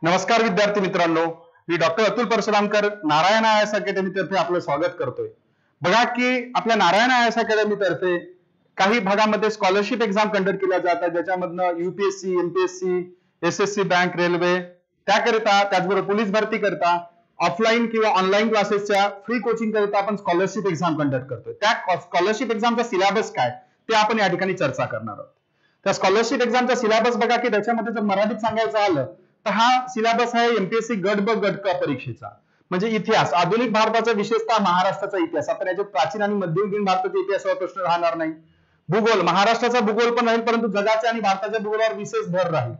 नमस्कार विद्यार्थी मित्रांनो, मी doctor Atul Parshuramkar Narayan IAS academy तर्फे आपलं स्वागत करतोय। बघा की आपल्या नारायण आय एस अकॅडमी तर्फे काही भागामध्ये स्कॉलरशिप एक्झाम कंडक्ट केल्या जातात, ज्याच्यामधनं UPSC, MPSC, SSC bank, railway त्याकरिता, त्याचबरोबर पोलीस भरती करता ऑफलाईन किंवा ऑनलाईन क्लासेसच्या फ्री कोचिंग करता आपण स्कॉलरशिप एक्झाम कंडक्ट करतोय। त्या स्कॉलरशिप एक्झामचा सिलेबस काय ते आपण या ठिकाणी चर्चा करणार आहोत। त्या स्कॉलरशिप एक्झामचा सिलेबस बघा की त्याच्यामध्ये जर मराठीत सांगायचं आलं तर हा सिलेबस आहे एमपीएससी गट ब गट क परीक्षेचा, म्हणजे इतिहास, आधुनिक भारताचा, विशेषतः महाराष्ट्राचा इतिहास। आपण याच्यात प्राचीन आणि मध्ययुगीन भारताच्या इतिहासावर प्रश्न राहणार नाही। भूगोल, महाराष्ट्राचा भूगोल पण राहील, परंतु जगाच्या आणि भारताच्या भूगोलावर विशेष भर राहील,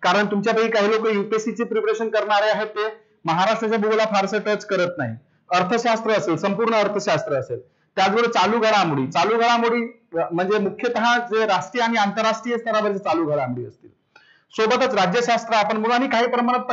कारण तुमच्यापैकी काही लोक यूपीएससीची प्रिपरेशन करणारे आहेत ते महाराष्ट्राच्या भूगोला फारसं टच करत नाही। अर्थशास्त्र असेल, संपूर्ण अर्थशास्त्र असेल, त्याचबरोबर चालू घडामोडी म्हणजे मुख्यतः जे राष्ट्रीय आणि आंतरराष्ट्रीय स्तरावरचे चालू घडामोडी असतील, सोबतच राज्यशास्त्र आपण म्हणू, आणि काही प्रमाणात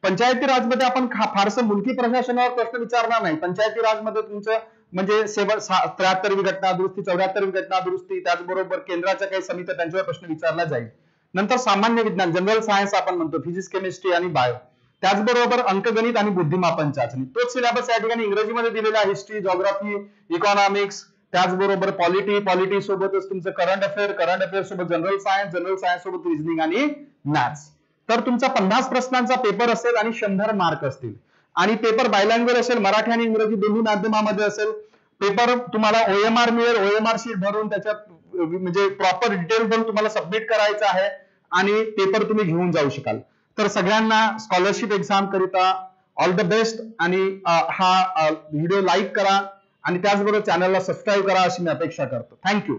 पंचायती राजमध्ये आपण फारसं मुलकी प्रशासनावर प्रश्न विचारणार नाही। पंचायती राजमध्ये तुमचं म्हणजे 73वी घटना दुरुस्ती, 74वी घटना दुरुस्ती, त्याचबरोबर केंद्राच्या काही समित्या त्यांच्यावर प्रश्न विचारला जाईल। नंतर सामान्य विज्ञान, जनरल सायन्स आपण म्हणतो, फिजिक्स, केमिस्ट्री आणि बायो, त्याचबरोबर अंकगणित आणि बुद्धिमापन चाचणी। तोच सिलेबस या ठिकाणी इंग्रजीमध्ये दिलेला आहे, हिस्ट्री, जिओग्राफी, इकॉनॉमिक्स, त्याचबरोबर पॉलिटी सोबतच तुमचं करंट अफेअर सोबत जनरल सायन्स सोबत रिझनिंग आणि मॅथ्स। तर तुमचा 50 प्रश्नांचा पेपर असेल आणि 100 मार्क असतील, आणि पेपर बायलँग्वेज असेल, मराठी आणि इंग्रजी दोन्ही माध्यमामध्ये असेल। पेपर तुम्हाला ओएमआर मिळेल, ओएमआर शीट भरून त्याच्यात म्हणजे प्रॉपर डिटेल भरून तुम्हाला सबमिट करायचं आहे, आणि पेपर तुम्ही घेऊन जाऊ शकाल। तर सगळ्यांना स्कॉलरशिप एक्झाम करिता ऑल द बेस्ट, आणि हा व्हिडिओ लाईक करा आणि त्याचबरोबर चॅनलला सबस्क्राईब करा अशी मी अपेक्षा करतो। थँक्यू।